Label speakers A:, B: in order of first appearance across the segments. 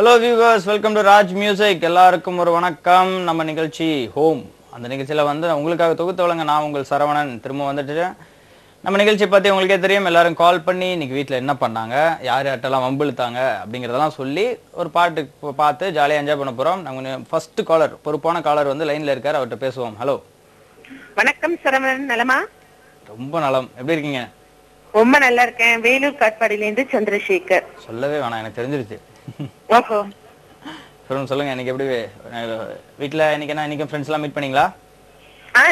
A: Hello viewers, welcome to Raj Music. எல்லாருக்கும் ஒரு வணக்கம். நம்ம நிகழ்ச்சி ஹோம். அந்த நிகழ்ச்சியில வந்து உங்களுக்காக தொகுத்து வழங்க நான் உங்கள் சரவணன் திரும்ப வந்துட்டேன். நம்ம நிகழ்ச்சியை பத்தி உங்களுக்கே தெரியும். எல்லாரும் கால் பண்ணி இன்னைக்கு வீட்ல என்ன பண்ணாங்க, யார் யார்ட்டெல்லாம் வம்பிழுத்தாங்க அப்படிங்கறதெல்லாம் சொல்லி ஒரு பாட்டு பார்த்து ஜாலியா என்ஜாய் பண்ண போறோம். நம்ம ஃபர்ஸ்ட் காலர், பொறுப்பான காலர் வந்து லைன்ல இருக்காரு. அவர்கிட்ட பேசுவோம். ஹலோ.
B: வணக்கம் சரவணன், நலமா?
A: ரொம்ப நலம். எப்படி இருக்கீங்க?
B: ரொம்ப நல்லா இருக்கேன். வேலூர் காட்பாடியில இருந்து சந்திரசேகர்.
A: சொல்லவே வேணாம், எனக்கு தெரிஞ்சிருச்சு.
B: ஓஹோ.
A: சொல்லுங்க, இன்னைக்கு எப்படி வீட்ல இன்னைக்கு ஃப்ரெண்ட்ஸ் எல்லாம் மீட் பண்ணீங்களா?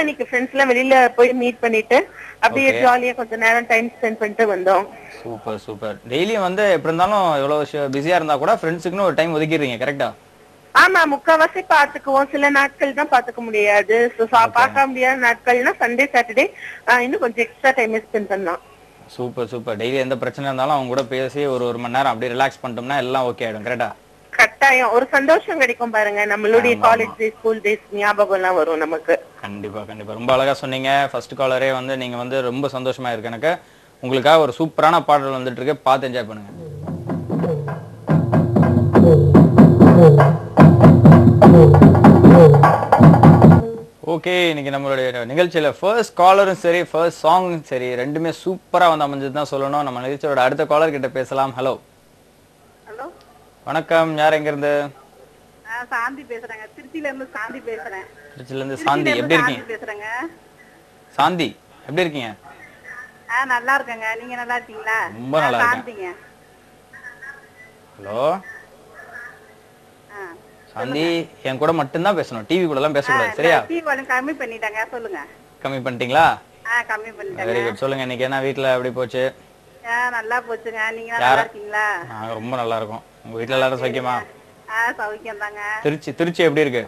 B: இன்னைக்கு ஃப்ரெண்ட்ஸ் எல்லாம் வெளியில போய் மீட் பண்ணிட்டு அப்படியே ஜாலியா கொஞ்ச நேரம் டைம் ஸ்பெண்ட் பண்ணிட்டு வந்தோம்.
A: Super super. டெய்லியும் வந்து எப்படி இருந்தாலும் எவ்வளவு பிஸியா இருந்தா கூட ஃப்ரெண்ட்ஸுக்குன்னு ஒரு டைம் ஒதுக்கிடுறீங்க, கரெக்டா?
B: ஆமா, முக்காவாசி பாத்துக்குவோம். சில நாட்கள் தான் பாத்துக்க முடியாது. பார்க்க முடியாத நாட்கள்னா சண்டே சாட்டர்டே இன்னும் கொஞ்சம் எக்ஸ்ட்ரா டைம் ஸ்பெண்ட் பண்ணலாம்.
A: Super super. டெய்லி எந்த பிரச்சனை இருந்தாலும் அவங்க கூட பேசி ஒரு மணி நேரம் அப்படியே ரிலாக்ஸ் பண்ணிட்டோம்னா எல்லாம் ஓகே ஆயிடும், கரெக்டா?
B: கட்டாயம் ஒரு சந்தோஷம் கிடைக்கும் பாருங்க. நம்மளுடைய காலேஜ் டேஸ், ஸ்கூல் டேஸ் ஞாபகம் எல்லாம் வரும் நமக்கு.
A: கண்டிப்பா கண்டிப்பா. ரொம்ப அழகா சொன்னீங்க. ஃபர்ஸ்ட் காலரே வந்து நீங்க வந்து ரொம்ப சந்தோஷமா இருக்கு எனக்கு. உங்களுக்காக ஒரு சூப்பரான பாடல் வந்துட்டு இருக்கு, பார்த்து என்ஜாய் பண்ணுங்க. ஓகே, இன்னைக்கு நம்மளுடைய நிகழ்ச்சியில ஃபர்ஸ்ட் காலரும் சரி ஃபர்ஸ்ட் சாங்கும் சரி ரெண்டுமே சூப்பரா வந்து அமைஞ்சது தான் சொல்லணும். நம்ம நிகழ்ச்சியோட அடுத்த காலர் கிட்ட பேசலாம். ஹலோ.
C: ஹலோ,
A: வணக்கம். யார் எங்க இருந்து?
C: சாந்தி பேசுறேங்க. திருச்சியில இருந்து சாந்தி பேசுறேன்.
A: திருச்சியில இருந்து சாந்தி. எப்படி இருக்கீங்க?
C: பேசுறேங்க.
A: சாந்தி, எப்படி இருக்கீங்க?
C: நல்லா இருக்கேங்க. நீங்க நல்லா இருக்கீங்களா?
A: ரொம்ப நல்லா இருக்கேன்.
C: சாந்திங்க.
A: ஹலோ சாந்தி, என் கூட மட்டும்தான் பேசணும், டிவி கூட எல்லாம் பேசக்கூடாது, சரியா?
C: டிவி வால்யூம் கம்மி பண்ணிட்டாங்க. சொல்லுங்க.
A: கம்மி பண்ணிட்டீங்களா?
C: கம்மி பண்ணிட்டாங்க.
A: Very good. சொல்லுங்க, இன்னைக்கு என்ன வீட்ல எப்படி போச்சு?
C: நல்லா போச்சுங்க. நீங்க நல்லா இருக்கீங்களா?
A: நாங்க ரொம்ப நல்லா இருக்கோம். உங்க வீட்ல எல்லாரும் சௌக்கியமா?
C: சௌக்கியம் தாங்க.
A: திருச்சி எப்படி இருக்கு?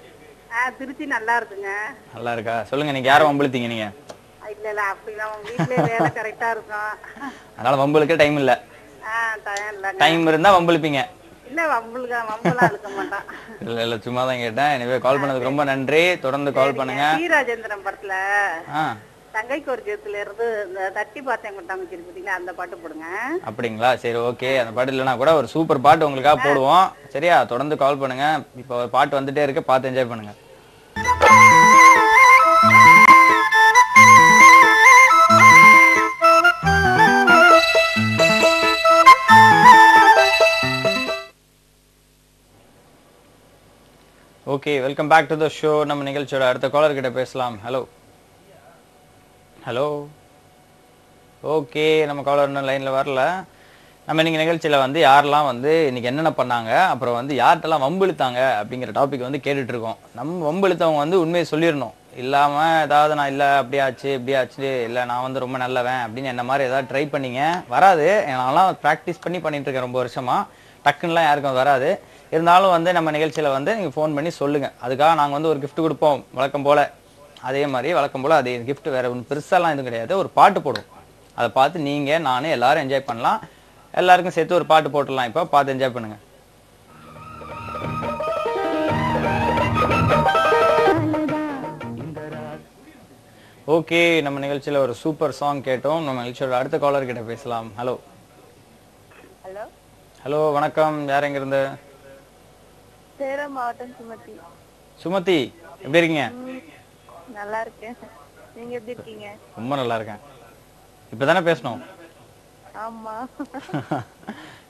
C: திருச்சி நல்லா இருக்குங்க.
A: நல்லா இருக்கா? சொல்லுங்க, நீங்க யாரை வம்பிழுத்தீங்க நீங்க?
C: இல்ல அப்படிலாம் உங்க வீட்லயே வேலை கரெக்டா இருக்கும்.
A: அதனால வம்பிழுக்க டைம் இல்ல. டைம் இருந்தா வம்பிழுப்பீங்க.
C: இல்ல வம்புலாம் இழுக்க மாட்டான்.
A: இல்ல சும்மா தான் கேட்டேன். எனவே கால் பண்ணதுக்கு ரொம்ப நன்றி. தொடர்ந்து கால் பண்ணுங்க.
C: வீராஜேந்திரன் படத்துல தங்கைக்கு ஒரு ஜெயத்துல இருந்து தட்டி பார்த்தேன் கொண்டாங்க திருப்பதியில அந்த பாட்டு போடுங்க.
A: அப்படிங்களா? சரி, ஓகே. அந்த பாட்டு இல்லைன்னா கூட ஒரு சூப்பர் பாட்டு உங்களுக்காக போடுவோம், சரியா? தொடர்ந்து கால் பண்ணுங்க. இப்போ ஒரு பாட்டு வந்துட்டே இருக்கு, பார்த்து என்ஜாய் பண்ணுங்க. Okay, welcome back to the show. நம்ம நிகழ்ச்சியோட அடுத்த காலர் கிட்ட பேசலாம். ஹலோ. ஹலோ. ஓகே, நம்ம காலர் இன்னும் லைன்ல வரல. நம்ம இன்னைக்கு நிகழ்ச்சியில வந்து யாரெல்லாம் வந்து இன்னைக்கு என்னென்ன பண்ணாங்க, அப்புறம் வந்து யார்கிட்டலாம் வம்பிழுத்தாங்க அப்படிங்கிற டாபிக் வந்து கேட்டுட்டு இருக்கோம். நம்ம வம்பிழுத்தவங்க வந்து உண்மையை சொல்லிடணும். இல்லாம ஏதாவது நான் இல்ல அப்படியாச்சு இப்படியாச்சு, இல்ல நான் வந்து ரொம்ப நல்லவன் அப்படின்னு என்ன மாதிரி ஏதாவது ட்ரை பண்ணீங்க வராது. நான்லாம் ப்ராக்டிஸ் பண்ணிட்டு இருக்கேன் ரொம்ப வருஷமா. டக்குன்னுலாம் யாருக்கும் வராது. இருந்தாலும் வந்து நம்ம நிகழ்ச்சியில வந்து நீங்க ஃபோன் பண்ணி சொல்லுங்க. அதுக்காக நாங்க வந்து ஒரு கிஃப்ட் கொடுப்போம் வழக்கம் போல. அதே மாதிரி வழக்கம் போல அதே கிஃப்ட் வேற ஒன்றும் பெருசாலாம் எதுவும் கிடையாது. ஒரு பாட்டு போடுவோம். அதை பார்த்து நீங்க நானே எல்லாரும் என்ஜாய் பண்ணலாம். எல்லாருக்கும் சேர்த்து ஒரு பாட்டு போட்டுடலாம். இப்போ பார்த்து என்ஜாய் பண்ணுங்க. ஓகே, நம்ம நிகழ்ச்சியில ஒரு சூப்பர் சாங் கேட்டோம். நம்ம நிகழ்ச்சியோட அடுத்த காலர் கிட்ட பேசலாம். ஹலோ.
C: ஹலோ.
A: ஹலோ, வணக்கம். யார் எங்க இருந்து?
C: சேலம் மாவட்டம் சுமதி.
A: சுமதி, எப்படி இருக்கீங்க?
C: நல்லா இருக்கேன். நீங்க எப்படி இருக்கீங்க?
A: ரொம்ப நல்லா இருக்கேன். இப்பதானே பேசணும்.
C: ஆமா.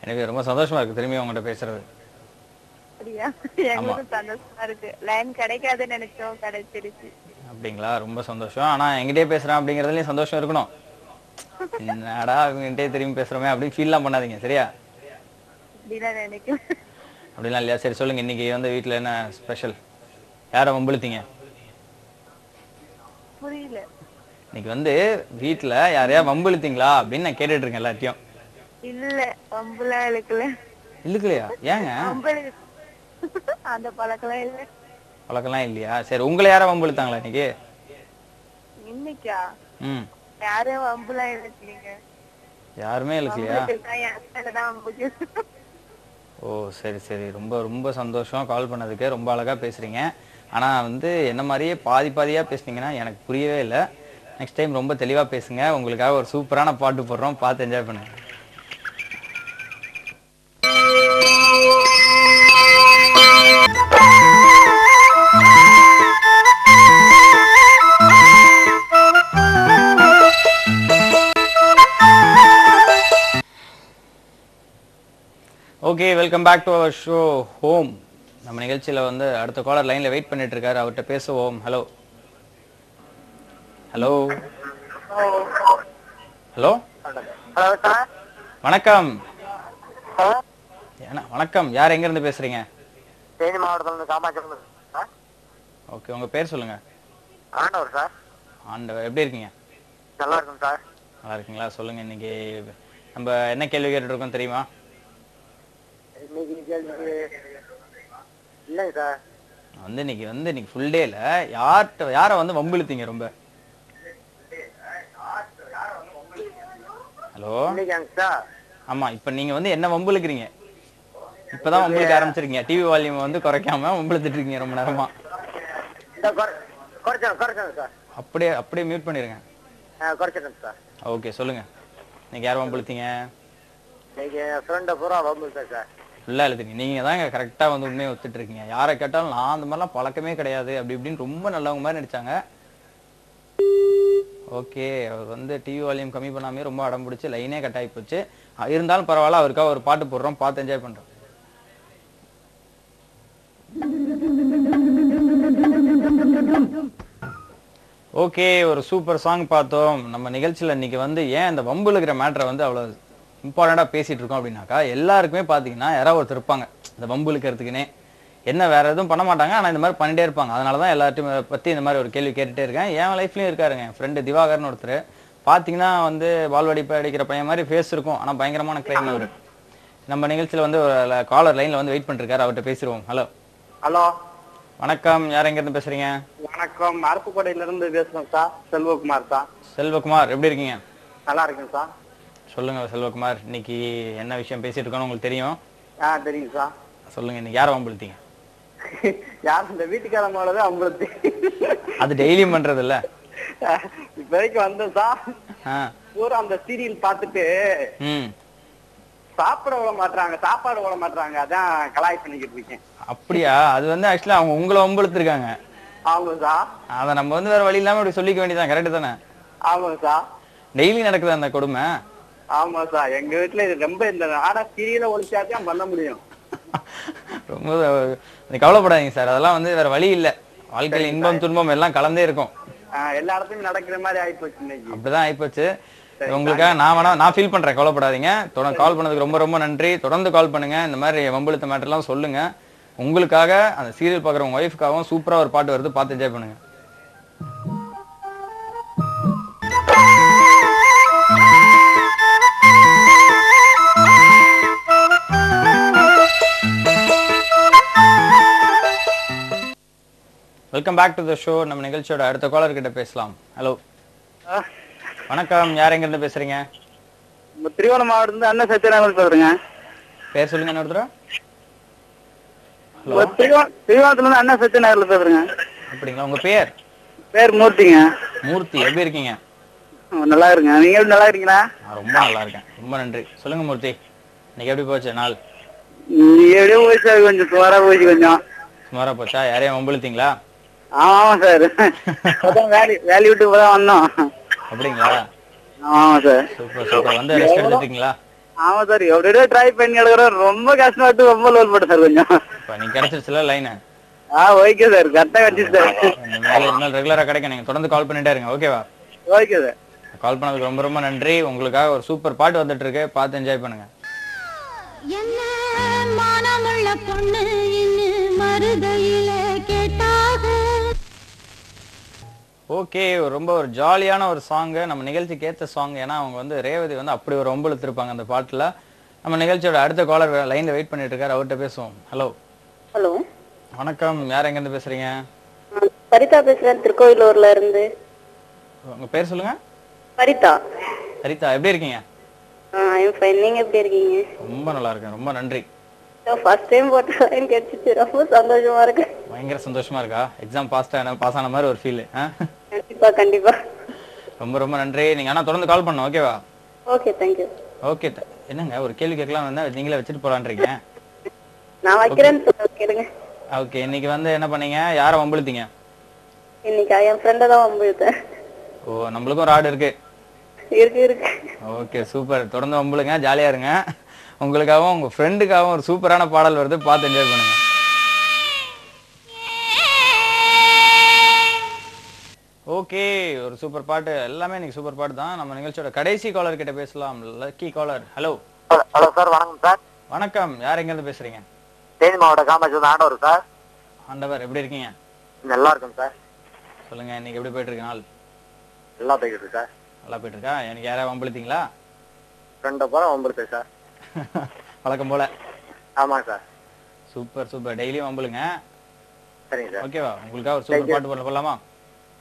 A: எனக்கு ரொம்ப சந்தோஷமா இருக்கு திரும்பி உங்ககிட்ட பேசுறது.
C: அப்படியா? எங்களுக்கும் சந்தோஷமா இருக்கு. லைன் கிடைக்காதுன்னு நினைச்சோம், கிடைச்சிருச்சு.
A: அப்படிங்களா? ரொம்ப சந்தோஷம். ஆனா என்கிட்டயே பேசுறேன் அப்படிங்கறதுலயும் சந்தோஷம் இருக்கணும். என்னடா அவங்ககிட்டயே திரும்பி பேசுறோமே அப்படின்னு ஃபீல்லாம் பண்ணாதீங்க, சரியா?
C: அப்படிலாம் நினைக்கிறேன்.
A: அப்படிலாம் இல்லையா? சரி, சொல்லுங்க, இன்னைக்கு வந்து வீட்டுல என்ன ஸ்பெஷல்? யாரை வம்பிழுத்தீங்க?
C: புரியல.
A: இன்னைக்கு வந்து வீட்டுல யாரையா வம்பிழுத்தீங்களா அப்படின்னு நான் கேட்டுட்டு இருக்கேன் எல்லாத்தையும்.
C: இல்ல, வம்புலாம் இழுக்கல.
A: இல்லையா? ஏங்க?
C: அந்த பழக்கலாம் இல்ல.
A: பழக்கம்லாம் இல்லையா? சரி, உங்களை யாரா வம்பிழுத்தாங்களா இன்னைக்கு?
C: இன்னைக்கா?
A: ம்,
C: யாரும் வம்புலாம் இழுக்கலீங்க.
A: யாருமே இல்லையா?
C: வம்புக்கு
A: ஓ, சரி சரி. ரொம்ப ரொம்ப சந்தோஷம் கால் பண்ணதுக்கு. ரொம்ப அழகா பேசுறீங்க. ஆனா வந்து என்ன மாதிரியே பாதியா பேசுனீங்கன்னா எனக்கு புரியவே இல்லை. நெக்ஸ்ட் டைம் ரொம்ப தெளிவா பேசுங்க. உங்களுக்காக ஒரு சூப்பரான பாட்டு போடுறோம், பார்த்து என்ஜாய் பண்ணுங்க. Okay, welcome back to our show home. நம்ம நிகழ்ச்சியில வந்து அடுத்த காலர் லைன்ல வெயிட் பண்ணிட்டு இருக்காரு, அவர்கிட்ட பேசுவோம். Hello hello hello
D: hello sir.
A: வணக்கம். வணக்கம், யார் எங்க இருந்து பேசுறீங்க?
D: தேனி மாவட்டத்துல காமாட்சி சார்.
A: ஓகே, உங்க பேர் சொல்லுங்க.
D: ஆண்டவர் சார்.
A: ஆண்டவர், எப்படி இருக்கீங்க?
D: நல்லா இருக்கும் சார்.
A: நல்லா இருக்கீங்களா? சொல்லுங்க, இன்னைக்கு நம்ம என்ன கேள்வி கேட்டுட்டு இருக்கோம் தெரியுமா?
D: இன்னைக்கு கேள்வி இல்லைங்க சார்.
A: இன்னைக்கு ஃபுல் டேல யாரை வந்து வம்பிழுத்தீங்க ரொம்ப? ஹலோ.
D: இன்னைக்கு சார்.
A: ஆமா, இப்ப நீங்க வந்து என்ன வம்பிழுக்கிறீங்க? இப்பதான் வம்பிழுக்க ஆரம்பிச்சிருக்கீங்க. டிவி வால்யூம் வந்து குறைக்காம வம்பிழுத்துட்டு இருக்கீங்க ரொம்ப நேரமா.
D: குறைச்சேன் சார்.
A: அப்படியே மியூட் பண்ணிருங்க.
D: குறைச்சிட்டேன் சார்.
A: ஓகே, சொல்லுங்க. இன்னைக்கு யார் வம்பிழுத்தீங்க?
D: இன்னைக்கு ஃப்ரெண்டை பூரா வம்பிழுத்தேன் சார்.
A: ஃபுல்லா எழுதுங்க. நீங்க தான் கரெக்டா வந்து உண்மையை ஒத்துட்டு இருக்கீங்க. யாரை கேட்டாலும் நான் அந்த மாதிரிலாம் பழக்கமே கிடையாது அப்படி இப்படின்னு ரொம்ப நல்லவங்க மாதிரி நடிச்சாங்க. ஓகே, அவர் வந்து டிவி வால்யூம் கம்மி பண்ணாமே ரொம்ப அடம் பிடிச்சி லைனே கட் ஆகி போச்சு. இருந்தாலும் பரவாயில்ல, அவருக்காக ஒரு பாட்டு போடுறோம், பார்த்து என்ஜாய் பண்றோம். ஓகே, ஒரு சூப்பர் சாங் பார்த்தோம். நம்ம நிகழ்ச்சியில இன்னைக்கு வந்து ஏன் இந்த வம்புலுக்கிற மேட்டரை வந்து அவ்வளவு இம்பார்ட்டண்டா பேசிட்டு இருக்கோம் அப்படின்னாக்கா, எல்லாருக்குமே பாத்தீங்கன்னா யாராவது ஒருத்தர் இருப்பாங்க இந்த வம்புலுக்கிறதுக்குன்னே. என்ன வேற எதுவும் பண்ண மாட்டாங்க, ஆனா இந்த மாதிரி பண்ணிட்டே இருப்பாங்க. அதனாலதான் எல்லார்ட்டையும் பத்தி இந்த மாதிரி ஒரு கேள்வி கேட்டுட்டே இருக்கேன். என் லைஃப்லயும் இருக்காருங்க என் ஃப்ரெண்டு திவாகர்னு ஒருத்தர். பாத்தீங்கன்னா வந்து பால்வடிப்பு அடிக்கிற பையன் மாதிரி ஃபேஸ் இருக்கும், ஆனா பயங்கரமான கிரைம் அவரு. நம்ம நிகழ்ச்சியில வந்து ஒரு காலர் லைன்ல வந்து வெயிட் பண்ணிருக்காரு, அவர்கிட்ட பேசிடுவோம். ஹலோ
D: ஹலோ,
A: வணக்கம். யார் எங்க இருந்து பேசுறீங்க?
D: வணக்கம், அருப்புக்கோட்டையில இருந்து பேசுறேன் சார். செல்வகுமார் சார்.
A: செல்வகுமார், எப்படி இருக்கீங்க?
D: நல்லா இருக்கேன் சார்.
A: சொல்லுங்க செல்வகுமார், இன்னைக்கு என்ன விஷயம் பேசிட்டு இருக்கோம்னு உங்களுக்கு தெரியும்?
D: தெரியும் சார்.
A: சொல்லுங்க, இன்னைக்கு யாரை வம்பிழுத்தீங்க?
D: யார் இந்த வீட்டுக்காரங்களோட அம்பலத்தி
A: அது டெய்லியும் பண்றது இல்ல?
D: இப்ப வரைக்கும் வந்தேன் சார். பூரா அந்த சீரியல் பார்த்துட்டு சாப்பாடு விட மாட்டாங்க, அதான் கலாய் பண்ணிக்கிட்டு இருக்கேன்.
A: அப்படியா? அது வந்து ஆக்சுவலா அவங்க உங்களை வம்பிழுத்திருக்காங்க.
D: ஆமாங்க சார்.
A: அத நம்ம வந்து வேற வழி இல்லாம இப்படி சொல்லிக்க வேண்டியதான், கரெக்ட் தானே?
D: ஆமாங்க சார்.
A: டெய்லி நடக்குது அந்த கொடுமை?
D: ஆமா சார், எங்க வீட்டுல இது ரொம்ப இந்த நாடா சீரியல ஒழிச்சாதான் பண்ண முடியும்.
A: ரொம்ப கவலைப்படாதீங்க சார், அதெல்லாம் வந்து வேற வழி இல்ல. வாழ்க்கையில இன்பம் துன்பம் எல்லாம் கலந்தே இருக்கும்.
D: எல்லா இடத்துலயும் நடக்கிற மாதிரி ஆயிப்போச்சு இன்னைக்கு.
A: அப்படிதான் ஆயிப்போச்சு. உங்களுக்காக நான் ஃபீல் பண்றேன், கவலைப்படாதீங்க. தொடர்ந்து கால் பண்ணதுக்கு ரொம்ப ரொம்ப நன்றி. தொடர்ந்து கால் பண்ணுங்க, இந்த மாதிரி வம்பிழுத்த மேட்டர் எல்லாம் சொல்லுங்க. உங்களுக்காக அந்த சீரியல் பாக்குற உங்க ஒய்ஃப்காகவும் சூப்பரா ஒரு பாட்டு வருது, பார்த்து என்ஜாய் பண்ணுங்க. Welcome back to the show. நம்ம நிகழ்ச்சியோட அடுத்த காலர் கிட்ட பேசலாம். ஹலோ, வணக்கம். யார் எங்க இருந்து பேசுறீங்க?
D: திருவண்ணாமலை மாவட்டத்துல அண்ணன் சத்யநாராயணன் பேசுறேங்க.
A: பேர் சொல்லுங்க இன்னொருத்தர. ஹலோ,
D: திருவண்ணாமலைல இருந்து அண்ணன் சத்யநாராயணன் பேசுறேங்க.
A: அப்படிங்களா? உங்க பேர்?
D: பேர் மூர்த்திங்க.
A: மூர்த்தி, எப்படி இருக்கீங்க?
D: நல்லா இருக்குங்க. நீங்க எப்படி நல்லா இருக்கீங்களா?
A: ரொம்ப நல்லா இருக்கேன், ரொம்ப நன்றி. சொல்லுங்க மூர்த்தி, இன்னைக்கு எப்படி போச்சு நாள்?
D: எப்படியோ போச்சு, கொஞ்சம் சுமாரா போச்சு. கொஞ்சம்
A: சுமாரா போச்சா? யாரையும் வம்பிழுத்தீங்களா?
D: ஆமா சார், வேலையை விட்டு இப்பதான் வந்தோம்.
A: அப்படிங்களா?
D: ஆமா சார்.
A: Super super. வந்து ரெஸ்ட் எடுத்துட்டீங்களா?
D: ஆமா சார், எப்படியோ ட்ரை பண்ணி எடுக்கிறோம். ரொம்ப கஷ்டப்பட்டு ரொம்ப லோல் போட்டு சார் கொஞ்சம்.
A: இப்போ நீங்க கிடைச்சிருச்சுல லைன்?
D: ஓகே சார், கரெக்டா கிடைச்சிச்சு சார்.
A: இனிமேல் ரெகுலரா கிடைக்கும், நீங்க தொடர்ந்து கால் பண்ணிட்டே இருங்க. ஓகேவா?
D: Okay sir.
A: கால் பண்ணதுக்கு ரொம்ப ரொம்ப நன்றி. உங்களுக்காக ஒரு சூப்பர் பாட்டு வந்துட்டு இருக்கு, பார்த்து என்ஜாய் பண்ணுங்க.
E: என்ன மானமுள்ள பொண்ணு மருதையில கேட்டாக.
A: ஓகே, ரொம்ப ஒரு ஜாலியான ஒரு சாங், நம்ம நிகழ்ச்சிக்கு ஏற்ற சாங். ஏன்னா அவங்க வந்து ரேவதி வந்து அப்படி ஒரு ரொம்ப இழுத்திருப்பாங்க அந்த பாட்டுல. நம்ம நிகழ்ச்சியோட அடுத்த காலர் லைன்ல வெயிட் பண்ணிட்டு இருக்காரு, அவர்கிட்ட பேசுவோம். ஹலோ.
C: ஹலோ,
A: வணக்கம். யார் எங்க இருந்து பேசுறீங்க?
C: சரிதா பேசுறேன், திருக்கோயிலூர்ல இருந்து.
A: உங்க பேர் சொல்லுங்க.
C: சரிதா.
A: சரிதா, எப்படி இருக்கீங்க?
C: நீங்க எப்படி இருக்கீங்க?
A: ரொம்ப நல்லா இருக்கேன், ரொம்ப நன்றி.
C: ஃபர்ஸ்ட் டைம் போட்ட லைன் கிடைச்சிச்சு, ரொம்ப சந்தோஷமா இருக்கு.
A: பயங்கர சந்தோஷமா இருக்கா? எக்ஸாம் பாஸ் ஆன மாதிரி ஒரு ஃபீல்?
C: கண்டிப்பா கண்டிப்பா.
A: ரொம்ப ரொம்ப நன்றி. நீங்க ஆனா தொடர்ந்து கால் பண்ணணும், ஓகேவா?
C: Okay, thank you.
A: ஓகே. என்னங்க ஒரு கேள்வி கேட்கலாம் வந்தா நீங்களே வச்சுட்டு போலான்றீங்க?
C: நான் வைக்கிறேன்னு கேளுங்க.
A: ஓகே, இன்னைக்கு வந்து என்ன பண்ணீங்க? யாரை வம்பிழுத்தீங்க?
C: இன்னைக்கு என் ஃப்ரெண்டை தான் வம்பிழுத்தேன்.
A: ஓ, நம்மளுக்கும் ஒரு ஆடு இருக்கு.
C: இருக்கு.
A: Okay, super. தொடர்ந்து வம்பிழுங்க, ஜாலியா இருங்க. உங்களுக்காகவும் உங்க ஃப்ரெண்டுக்காகவும் ஒரு சூப்பரான பாடல் வருது, பார்த்து என்ஜாய் பண்ணுங்க. ஓகே, ஒரு சூப்பர் பாட்டு, எல்லாமே இன்னைக்கு சூப்பர் பாட்டு தான். நம்ம நிகழ்ச்சியோட கடைசி காலர் கிட்ட பேசலாம். Lucky caller. Hello.
F: Hello sir, வணக்கம் சார்.
A: வணக்கம். யார் எங்க இருந்து பேசுறீங்க?
F: தேனி மாவட்ட காமாட்சி ஆண்டவர் சார்.
A: ஆண்டவர், எப்படி இருக்கீங்க?
F: நல்லா இருக்கும் சார்.
A: சொல்லுங்க, இன்னைக்கு எப்படி போயிட்டு இருக்கு நாள்?
F: நல்லா போயிட்டு இருக்கு சார்.
A: நல்லா போயிட்டு இருக்கா? எனக்கு யாராவது வம்பளுத்தீங்களா?
F: ரெண்டு பேரும் வம்புலுது சார்.
A: வழக்கம் போல.
F: ஆமாங்க சார்.
A: சூப்பர் சூப்பர், டெய்லியும் வம்பளுங்க.
F: சரிங்க சார்.
A: ஓகேவா? உங்களுக்காக ஒரு சூப்பர் பாட்டு போடலாமா?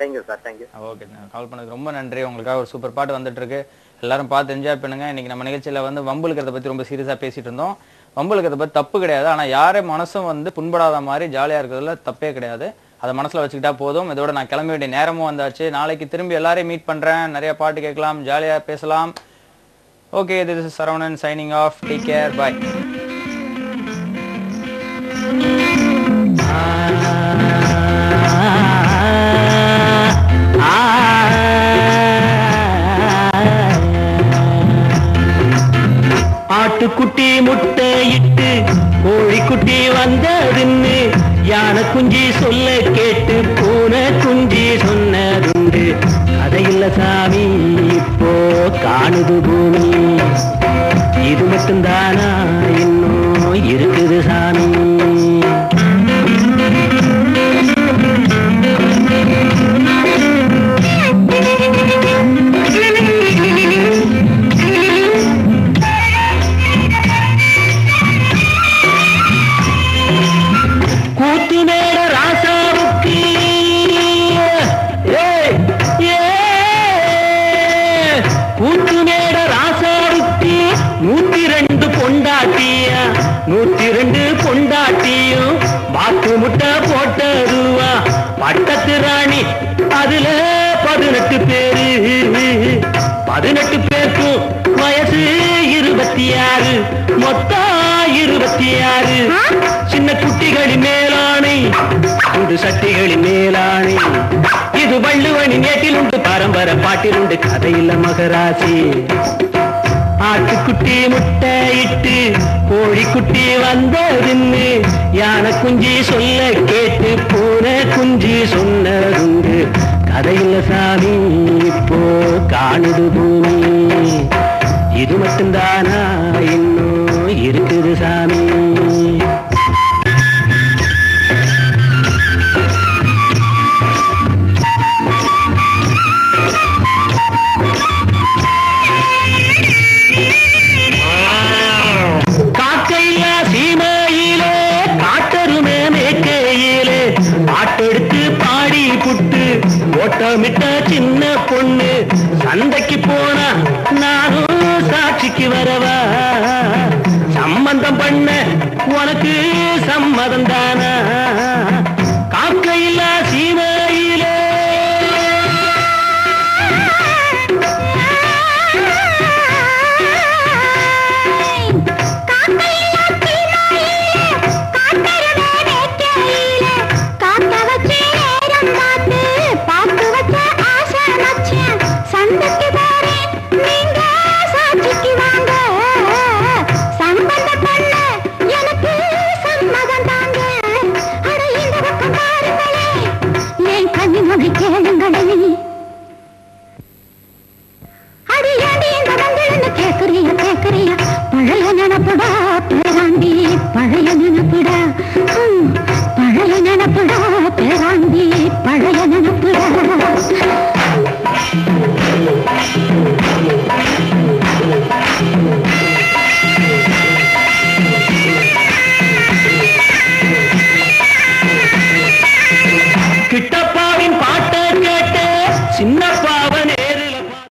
F: Thank you sir. தேங்க்யூ.
A: ஓகே, கால் பண்ணதுக்கு ரொம்ப நன்றி. உங்களுக்காக ஒரு சூப்பர் பாட்டு வந்துட்டு இருக்கு, எல்லாரும் பார்த்து என்ஜாய் பண்ணுங்க. இன்னைக்கு நம்ம நிகழ்ச்சியில வந்து வம்புலுக்கிறத பத்தி ரொம்ப சீரியஸா பேசிட்டு இருந்தோம். வம்புலுக்கிறத பத்தி தப்பு கிடையாது, ஆனா யாரே மனசும் வந்து புண்படாத மாதிரி ஜாலியா இருக்கிறதுல தப்பே கிடையாது. அதை மனசுல வச்சுக்கிட்டா போதும். இதோட நான் கிளம்ப வேண்டிய நேரமும் வந்தாச்சு. நாளைக்கு திரும்பி எல்லாரையும் மீட் பண்றேன். நிறைய பாட்டு கேட்கலாம், ஜாலியா பேசலாம். Okay, this is Saravanan signing off. Take care. Bye.
G: ஆட்டுக்குட்டி முட்டை இட்டு கோழிக்குட்டி வந்ததுன்னு யானை குஞ்சி சொல்ல கேட்டு பூனை குஞ்சி சொன்னதுண்டு. கதையில்ல சாமி, இப்போ காணுது பூமி. இது மட்டும்தானா இன்னும் இருக்குது சாமி? முட்டை போட்டதுவா பட்டத்து ராணி, அதுல 18 பேரு. 18 பேருக்கும் வயசு 26, மொத்தம் 26. சின்ன குட்டிகளின் மேலானை, குண்டு சட்டிகளின் மேலானை. இது வள்ளுவனின் ஏட்டில் உண்டு, பரம்பரை பாட்டில் உண்டு, கதையில்ல மகராசி. ஆட்டுக்குட்டி முட்டை இட்டு கோழிக்குட்டி வந்ததுன்னு யானை குஞ்சி சொல்ல கேட்டு பூனை குஞ்சி சொன்னதுண்டு. கதையில்ல சாமி, இப்போ காணுது பூமி. இது மட்டும்தானா இன்னும் இருக்குது சாமி? ஓட்டமிட்ட சின்ன பொண்ணு சந்தைக்கு போனா நானும் சாட்சிக்கு வரவா? சம்பந்தம் பண்ண உனக்கு சம்மதம் தானா? காக்கையில்லா சீமையிலே பழைய நினப்புடா